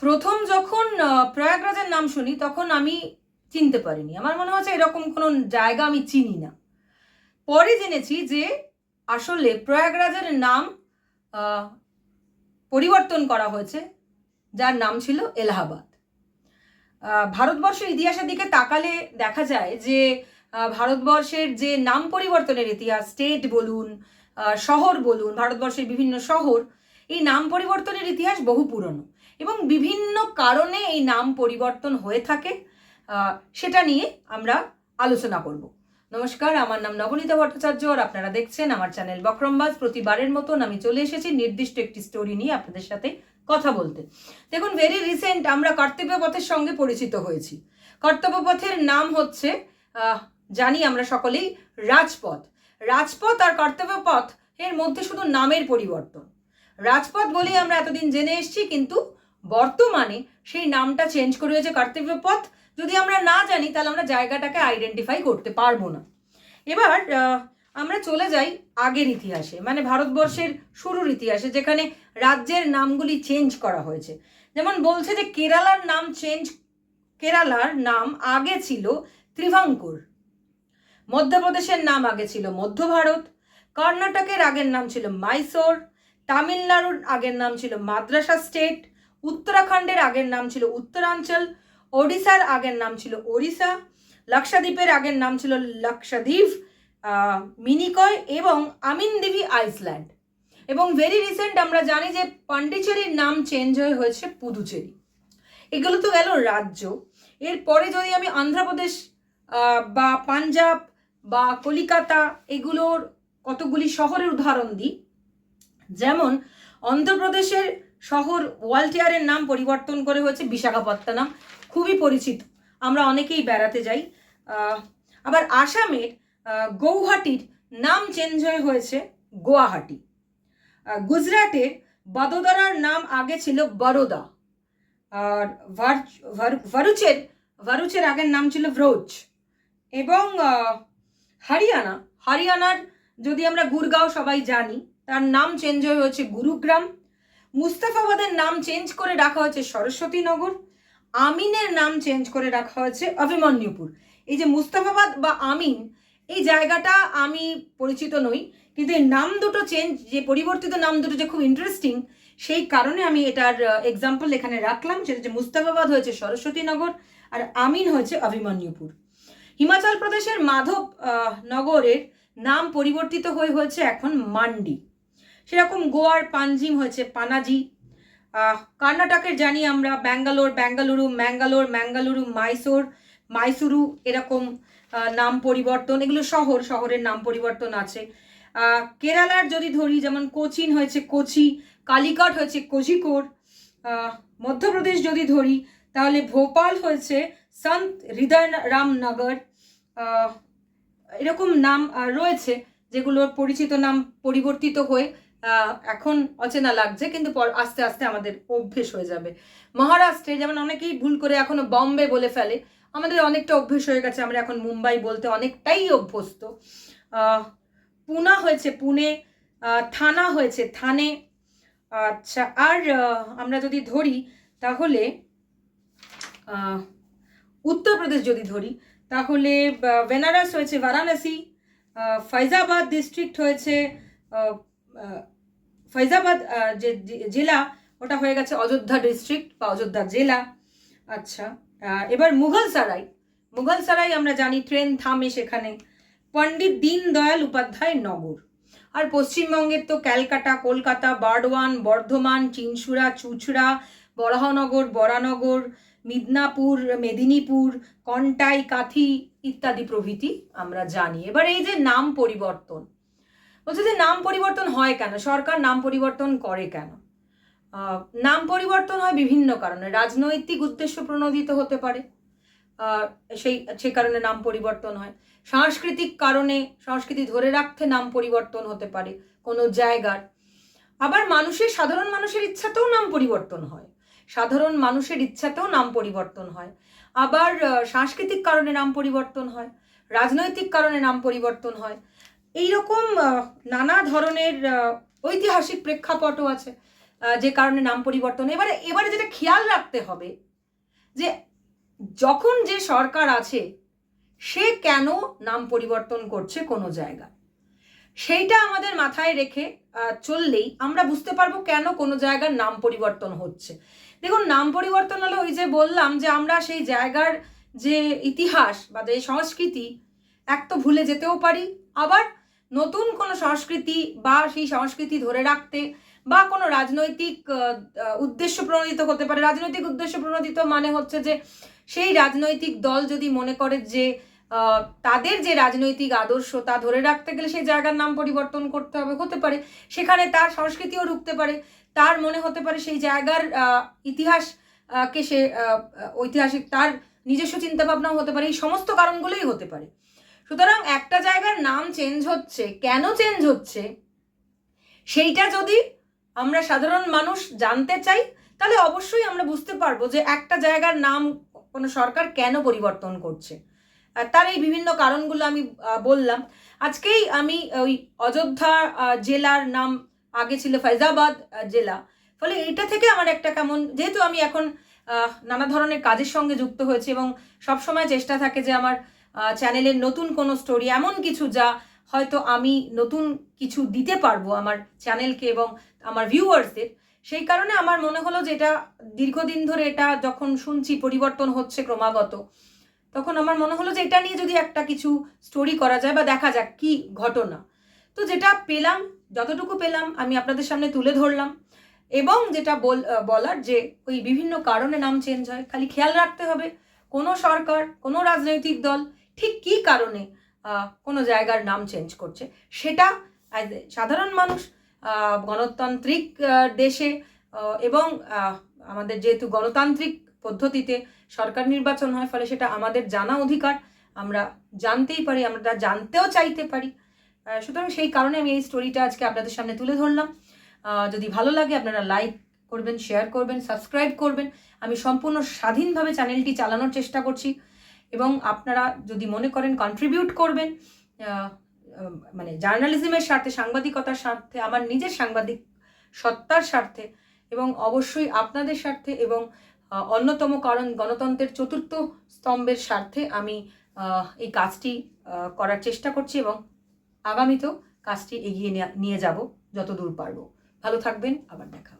প্রথম যখন প্রয়াগরাজের নাম শুনি তখন আমি চিনতে পারিনি। আমার মনে হচ্ছে এরকম কোনো জায়গা আমি চিনি না। পরে জেনেছি যে আসলে প্রয়াগরাজের নাম পরিবর্তন করা হয়েছে, যার নাম ছিল এলাহাবাদ। ভারতবর্ষের ইতিহাসের দিকে তাকালে দেখা যায় যে ভারতবর্ষের যে নাম পরিবর্তনের ইতিহাস, স্টেট বলুন, শহর বলুন, ভারতবর্ষের বিভিন্ন শহর, এই নাম পরিবর্তনের ইতিহাস বহু পুরনো এবং বিভিন্ন কারণে এই নাম পরিবর্তন হয়ে থাকে। সেটা নিয়ে আমরা আলোচনা করব। নমস্কার, আমার নাম নবনীতা ভট্টাচার্য আর আপনারা দেখছেন আমার চ্যানেল বক্রমবাজ। প্রতিবারের মতন আমি চলে এসেছি নির্দিষ্ট একটি স্টোরি নিয়ে আপনাদের সাথে কথা বলতে। দেখুন, ভেরি রিসেন্ট আমরা কর্তব্যপথের সঙ্গে পরিচিত হয়েছি। কর্তব্যপথের নাম হচ্ছে জানি আমরা সকলেই রাজপথ। রাজপথ আর কর্তব্যপথ এর মধ্যে শুধু নামের পরিবর্তন। রাজপথ বলেই আমরা এতদিন জেনে এসেছি, কিন্তু বর্তমানে সেই নামটা চেঞ্জ করে হয়েছে কর্তব্যপথ। যদি আমরা না জানি তাহলে আমরা জায়গাটাকে আইডেন্টিফাই করতে পারবো না। এবার আমরা চলে যাই আগের ইতিহাসে, মানে ভারতবর্ষের শুরুর ইতিহাসে, যেখানে রাজ্যের নামগুলি চেঞ্জ করা হয়েছে। যেমন বলছে যে কেরালার নাম আগে ছিল ত্রিভাঙ্কুর, মধ্যপ্রদেশের নাম আগে ছিল মধ্য ভারত, কর্ণাটকের আগের নাম ছিল মাইসোর, তামিলনাড়ুর আগের নাম ছিল মাদ্রাসা স্টেট, উত্তরাখণ্ডের আগের নাম ছিল উত্তরাঞ্চল, ওড়িশার আগের নাম ছিল ওড়িশা, লাক্ষাদ্বীপের আগের নাম ছিল লাক্ষাদ্বীপ, মিনিকয় এবং আমিনদিভি আইসল্যান্ড। এবং ভেরি রিসেন্ট আমরা জানি যে পন্ডিচেরির নাম চেঞ্জ হয়েছে পুদুচেরি। এগুলো তো গেল রাজ্য। এরপরে যদি আমি অন্ধ্রপ্রদেশ বা পাঞ্জাব বা কলিকাতা এগুলোর কতগুলি শহরের উদাহরণ দিই, যেমন অন্ধ্রপ্রদেশের শহর ওয়ালটিয়ারের নাম পরিবর্তন করে হয়েছে বিশাখাপত্তনম, খুবই পরিচিত, আমরা অনেকেই বেড়াতে যাই। আবার আসামের গৌহাটির নাম চেঞ্জ হয়েছে গুয়াহাটি। গুজরাটের বদোদরার নাম আগে ছিল বরোদা। আর ভারুচের আগের নাম ছিল ভ্রোচ। এবং হরিয়ানার যদি আমরা গুরগাঁও সবাই জানি, তার নাম চেঞ্জ হয়েছে গুরুগ্রাম। মুস্তাফাবাদের নাম চেঞ্জ করে রাখা হয়েছে সরস্বতীনগর। আমিনের নাম চেঞ্জ করে রাখা হয়েছে অভিমন্যুপুর। এই যে মুস্তাফাবাদ বা আমিন, এই জায়গাটা আমি পরিচিত নই, কিন্তু এই নাম দুটো চেঞ্জ, যে পরিবর্তিত নাম দুটো যে খুব ইন্টারেস্টিং, সেই কারণে আমি এটার এক্সাম্পল এখানে রাখলাম। সেটা যে মুস্তাফাবাদ হয়েছে সরস্বতীনগর আর আমিন হয়েছে অভিমন্যুপুর। হিমাচল প্রদেশের মাধব নগরের নাম পরিবর্তিত হয়েছে এখন মান্ডি। সেরকম গোয়ার পাঞ্জিম হয়েছে পানাজি। কর্ণাটকের জানি আমরা বেঙ্গালুরু, ম্যাঙ্গালুরু, মাইসুরু, এরকম নাম পরিবর্তন, এগুলো শহরের নাম পরিবর্তন আছে। কেরালার যদি ধরি, যেমন কোচিন হয়েছে কোচি, কালিকট হয়েছে কোঝিকোড। মধ্যপ্রদেশ যদি ধরি তাহলে ভোপাল হয়েছে সন্ত হৃদয় রামনগর। এরকম নাম রয়েছে যেগুলোর পরিচিত নাম পরিবর্তিত হয়ে এখন অচেনা লাগছে, কিন্তু আস্তে আস্তে আমাদের অভ্যেস হয়ে যাবে। মহারাষ্ট্রে যেমন অনেকেই ভুল করে এখনো বম্বে বলে ফেলে, আমাদের অনেকটা অভ্যেস হয়ে গেছে, আমরা এখন মুম্বাই বলতে অনেকটাই অভ্যস্ত। পুনা হয়েছে পুনে, থানা হয়েছে থানে। আচ্ছা, আর আমরা যদি ধরি তাহলে উত্তরপ্রদেশ যদি ধরি তাহলে বেনারস হয়েছে বারাণসী, ফৈজাবাদ ডিস্ট্রিক্ট হয়েছে ফৈজাবাদ যে জেলা, ওটা হয়ে গেছে অযোধ্যা ডিস্ট্রিক্ট বা অযোধ্যা জেলা। আচ্ছা, এবার মুঘলসরাই আমরা জানি ট্রেন থামে সেখানে, পণ্ডিত দীনদয়াল উপাধ্যায় নগর। আর পশ্চিমবঙ্গের তো ক্যালকাটা, কলকাতা, বারওয়ান, বর্ধমান, চিনসুরা, চুচড়া, বরানগর, মিদনাপুর, মেদিনীপুর, কন্টাই, কাথি ইত্যাদি প্রভৃতি আমরা জানি। এবার এই যে নাম পরিবর্তন, বলছে যে নাম পরিবর্তন হয় কেন, সরকার নাম পরিবর্তন করে কেন? নাম পরিবর্তন হয় বিভিন্ন কারণে। রাজনৈতিক উদ্দেশ্য প্রণোদিত হতে পারে, সেই কারণে নাম পরিবর্তন হয়। সাংস্কৃতিক কারণে, সংস্কৃতি ধরে রাখতে নাম পরিবর্তন হতে পারে কোনো জায়গার। আবার সাধারণ মানুষের ইচ্ছাতেও নাম পরিবর্তন হয়, আবার সাংস্কৃতিক কারণে নাম পরিবর্তন হয়, রাজনৈতিক কারণে নাম পরিবর্তন হয়। এইরকম নানা ধরনের ঐতিহাসিক প্রেক্ষাপটও আছে। যে কারণে নাম পরিবর্তন। এবারে যেটা খেয়াল রাখতে হবে যে যখন যে সরকার আছে সে কেন নাম পরিবর্তন করছে কোনো জায়গা, সেইটা আমাদের মাথায় রেখে চললেই আমরা বুঝতে পারবো কেন কোনো জায়গার নাম পরিবর্তন হচ্ছে। দেখুন, নাম পরিবর্তন হলো ওই যে বললাম যে আমরা সেই জায়গার যে ইতিহাস বা যে সংস্কৃতি এক তো ভুলে যেতেও পারি, আবার নতুন কোনো সংস্কৃতি বা সেই সংস্কৃতি ধরে রাখতে বা কোনো রাজনৈতিক উদ্দেশ্য প্রণোদিত হতে পারে। রাজনৈতিক উদ্দেশ্য প্রণোদিত মানে হচ্ছে যে সেই রাজনৈতিক দল যদি মনে করে যে তাদের যে রাজনৈতিক আদর্শ তা ধরে রাখতে গেলে সেই জায়গার নাম পরিবর্তন করতে হবে, হতে পারে সেখানে তার সংস্কৃতিও ঢুকতে পারে, তার মনে হতে পারে সেই জায়গার ইতিহাস কে সে ঐতিহাসিক তার নিজস্ব চিন্তাভাবনাও হতে পারে, এই সমস্ত কারণগুলোই হতে পারে। সুতরাং একটা জায়গার নাম চেঞ্জ হচ্ছে, কেন চেঞ্জ হচ্ছে সেইটা যদি আমরা সাধারণ মানুষ জানতে চাই তাহলে অবশ্যই আমরা বুঝতে পারবো যে একটা জায়গার নাম কোনো সরকার কেন পরিবর্তন করছে। তার এই বিভিন্ন কারণগুলো আমি বললাম। আজকেই আমি ওই অযোধ্যা জেলার নাম আগে ছিল ফৈজাবাদ জেলা, ফলে এইটা থেকে আমার একটা কেমন, যেহেতু আমি এখন নানা ধরনের কাজের সঙ্গে যুক্ত হয়েছি এবং সবসময় চেষ্টা থাকে যে আমার চ্যানেলের নতুন কোনো স্টোরি, এমন কিছু যা হয়তো আমি নতুন কিছু দিতে পারবো আমার চ্যানেলকে এবং আমার ভিউয়ার্সদের, সেই কারণে আমার মনে হলো যে এটা দীর্ঘদিন ধরে এটা যখন শুনছি পরিবর্তন হচ্ছে ক্রমাগত, তখন আমার মনে হলো যে এটা নিয়ে যদি একটা কিছু স্টোরি করা যায় বা দেখা যাক কি ঘটনা। তো যেটা পেলাম, যতটুকু পেলাম আমি আপনাদের সামনে তুলে ধরলাম। এবং যেটা বলার যে ওই বিভিন্ন কারণে নাম চেঞ্জ হয়, খালি খেয়াল রাখতে হবে কোনো সরকার, কোনো রাজনৈতিক দল ঠিক কী কারণে কোনো জায়গার নাম চেঞ্জ করছে, সেটা সাধারণ মানুষ গণতান্ত্রিক দেশে এবং আমাদের যেহেতু গণতান্ত্রিক পদ্ধতিতে সরকার নির্বাচন হয়, ফলে সেটা আমাদের জানা অধিকার, আমরা জানতেই পারি, আমরা জানতেও চাইতে পারি। সুতরাং সেই কারণে আমি এই স্টোরিটা আজকে আপনাদের সামনে তুলে ধরলাম। যদি ভালো লাগে আপনারা লাইক করবেন, শেয়ার করবেন, সাবস্ক্রাইব করবেন। আমি সম্পূর্ণ স্বাধীনভাবে চ্যানেলটি চালানোর চেষ্টা করছি এবং আপনারা যদি মনে করেন কন্ট্রিবিউট করবেন, মানে জার্নালিজমের স্বার্থে, সাংবাদিকতার স্বার্থে, আমার নিজের সাংবাদিক সত্তার স্বার্থে এবং অবশ্যই আপনাদের স্বার্থে এবং অন্যতম কারণ গণতন্ত্রের চতুর্থ স্তম্ভের স্বার্থে আমি এই কাজটি করার চেষ্টা করছি এবং আগামীতেও কাজটি এগিয়ে নিয়ে যাব যত দূর পারবো। ভালো থাকবেন, আবার দেখা।